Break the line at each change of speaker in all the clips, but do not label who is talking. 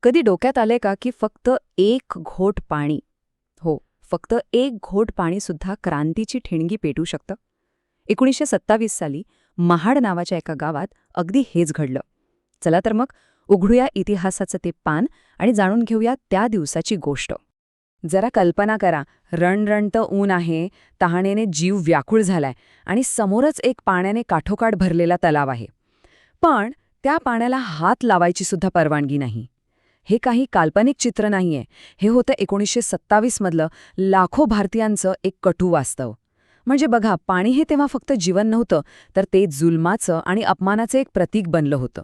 कधी डोक्यात आले का की फक्त एक घोट पाणी, हो, फक्त एक घोट पाणी सुद्धा क्रांतीची ठिणगी पेटू शकतं? 1927 साली महाड नावाच्या एका गावात अगदी हेच घडलं. चला तर मग उघडूया इतिहासाचं ते पान आणि जाणून घेऊया त्या दिवसाची गोष्ट. जरा कल्पना करा, रणरणतं ऊन आहे, तहानेने जीव व्याकुळ झालाय आणि समोरच एक पाण्याने काठोकाठ भरलेला तलाव आहे. पण त्या पाण्याला हात लावायची सुद्धा परवानगी नाही. हे काही काल्पनिक चित्र नाहीये, हे होतं 1927 मधलं लाखो भारतीयांचं एक कटू वास्तव. म्हणजे बघा, पाणी हे तेव्हा फक्त जीवन नव्हतं, तर ते जुलमाचं आणि अपमानाचं एक प्रतीक बनलं होतं.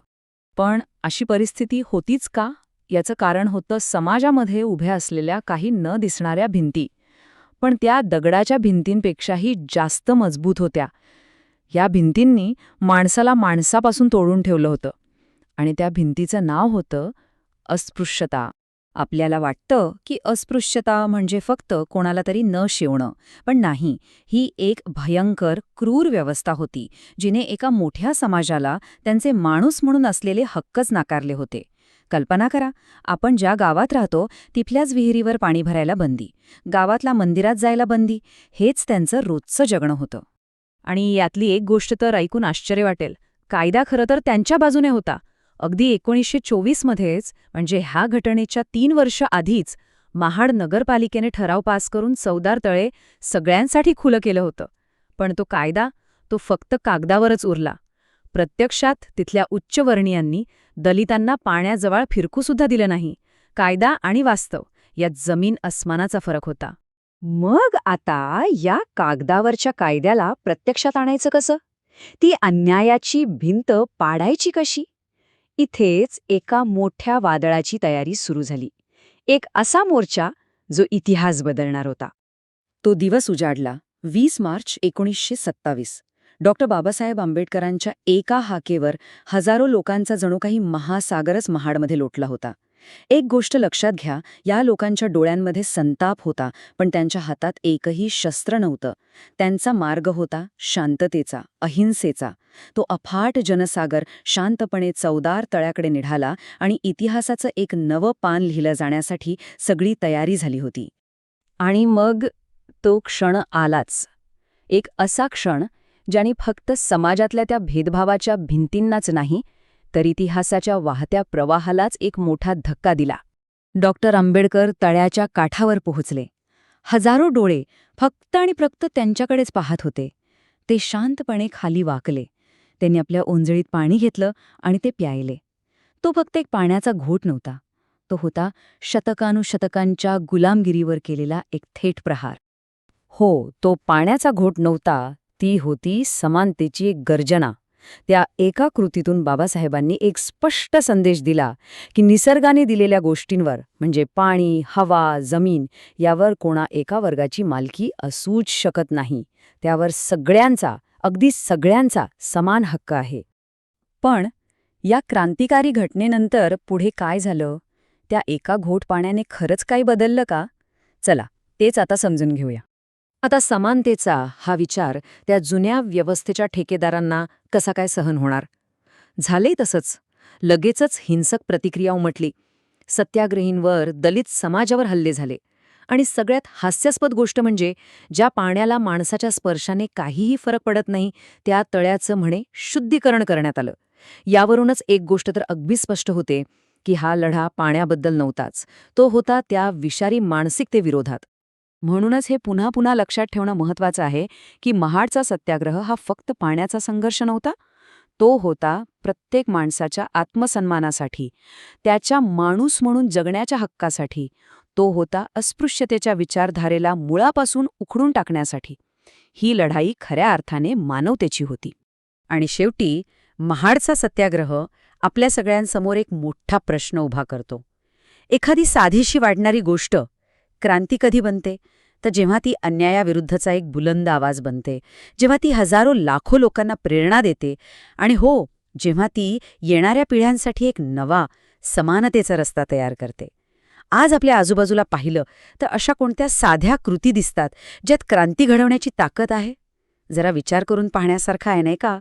पण अशी परिस्थिती होतीच का? याचं कारण होतं समाजामध्ये उभ्या असलेल्या काही न दिसणाऱ्या भिंती. पण त्या दगडाच्या भिंतींपेक्षाही जास्त मजबूत होत्या. या भिंतींनी माणसाला माणसापासून तोडून ठेवलं होतं. आणि त्या भिंतीचं नाव होतं अस्पृश्यता. आपल्याला वाटतं की अस्पृश्यता म्हणजे फक्त कोणाला तरी न शिवणं, पण नाही, ही एक भयंकर क्रूर व्यवस्था होती, जिने एका मोठ्या समाजाला त्यांचे माणूस म्हणून असलेले हक्कच नाकारले होते. कल्पना करा, आपण ज्या गावात राहतो तिथल्याच विहिरीवर पाणी भरायला बंदी, गावातल्या मंदिरात जायला बंदी, हेच त्यांचं रोजचं जगणं होतं. आणि यातली एक गोष्ट तर ऐकून आश्चर्य वाटेल, कायदा खरं तर त्यांच्या बाजूने होता. अगदी 1924 मध्येच, म्हणजे ह्या घटनेच्या 3 वर्ष आधीच, महाड नगरपालिकेने ठराव पास करून चवदार तळे सगळ्यांसाठी खुलं केलं होतं. पण तो कायदा, तो फक्त कागदावरच उरला. प्रत्यक्षात तिथल्या उच्चवर्णीयांनी दलितांना पाण्याजवळ फिरकूसुद्धा दिलं नाही. कायदा आणि वास्तव यात जमीन अस्मानाचा फरक होता. मग आता या कागदावरच्या कायद्याला प्रत्यक्षात आणायचं कसं? ती अन्यायाची भिंत पाडायची कशी? इथेच एका मोठ्या वादळाची तयारी सुरू झाली. एक असा मोर्चा जो इतिहास बदलणार होता. तो दिवस उजाडला 20 मार्च 1927. डॉक्टर बाबासाहेब आंबेडकरांच्या एका हाकेवर हजारो लोकांचा जणू काही महासागरच महाडमध्ये लोटला होता. एक गोष्ट लक्षात घ्या, या लोकांच्या डोळ्यांमध्ये संताप होता, पण त्यांच्या हातात एकही शस्त्र नव्हतं. त्यांचा मार्ग होता शांततेचा, अहिंसेचा. तो अफाट जनसागर शांतपणे चवदार तळ्याकडे निघाला आणि इतिहासाचं एक नवं पान लिहिलं जाण्यासाठी सगळी तयारी झाली होती. आणि मग तो क्षण आलाच. एक असा क्षण ज्याने फक्त समाजातल्या त्या भेदभावाच्या भिंतींनाच नाही, तर इतिहासाच्या वाहत्या प्रवाहालाच एक मोठा धक्का दिला. डॉक्टर आंबेडकर तळ्याच्या काठावर पोहोचले. हजारो डोळे फक्त आणि फक्त त्यांच्याकडेच पाहत होते. ते शांतपणे खाली वाकले. त्यांनी आपल्या ओंजळीत पाणी घेतलं आणि ते प्यायले. तो फक्त एक पाण्याचा घोट नव्हता, तो होता शतकानुशतकांच्या गुलामगिरीवर केलेला एक थेट प्रहार. हो, तो पाण्याचा घोट नव्हता, ती होती समानतेची एक गर्जना. त्या एका कृतीतून बाबासाहेबांनी एक स्पष्ट संदेश दिला की निसर्गाने दिलेल्या गोष्टींवर, म्हणजे पाणी, हवा, जमीन, यावर कोणा एका वर्गाची मालकी असूच शकत नाही. त्यावर सगळ्यांचा, अगदी सगळ्यांचा समान हक्क आहे. पण या क्रांतिकारी घटनेनंतर पुढे काय झालं? त्या एका घोट पाण्याने खरंच काही बदललं का? चला, तेच आता समजून घेऊया. आता समानतेचा हा विचार त्या जुन्या व्यवस्थेच्या ठेकेदारांना कसा काय सहन होणार? झालेही तसंच. लगेचच हिंसक प्रतिक्रिया उमटली. सत्याग्रहींवर, दलित समाजावर हल्ले झाले. आणि सगळ्यात हास्यास्पद गोष्ट म्हणजे, ज्या पाण्याला माणसाच्या स्पर्शाने काहीही फरक पडत नाही, त्या तळ्याचं म्हणे शुद्धीकरण करण्यात आलं. यावरूनच एक गोष्ट तर अगदी स्पष्ट होते की हा लढा पाण्याबद्दल नव्हताच, तो होता त्या विषारी मानसिकतेविरोधात. म्हणूनच हे पुन्हा पुन्हा लक्षात ठेवणं महत्त्वाचं आहे की महाडचा सत्याग्रह हा फक्त पाण्याचा संघर्ष नव्हता, तो होता प्रत्येक माणसाच्या आत्मसन्मानासाठी, त्याच्या माणूस म्हणून जगण्याच्या हक्कासाठी. तो होता अस्पृश्यतेच्या विचारधारेला मुळापासून उखडून टाकण्यासाठी. ही लढाई खऱ्या अर्थाने मानवतेची होती. आणि शेवटी महाडचा सत्याग्रह आपल्या सगळ्यांसमोर एक मोठा प्रश्न उभा करतो. एखादी साधीशी वाटणारी गोष्ट क्रांती कधी बनते? तर जेव्हा ती अन्यायाविरुद्धचा एक बुलंद आवाज बनते, जेव्हा ती हजारो लाखो लोकांना प्रेरणा देते, आणि हो, जेव्हा ती येणाऱ्या पिढ्यांसाठी एक नवा, समानतेचा रस्ता तयार करते. आज आपल्या आजूबाजूला पाहिलं तर अशा कोणत्या साध्या कृती दिसतात ज्यात क्रांती घडवण्याची ताकद आहे? जरा विचार करून पाहण्यासारखं आहे, नाही का?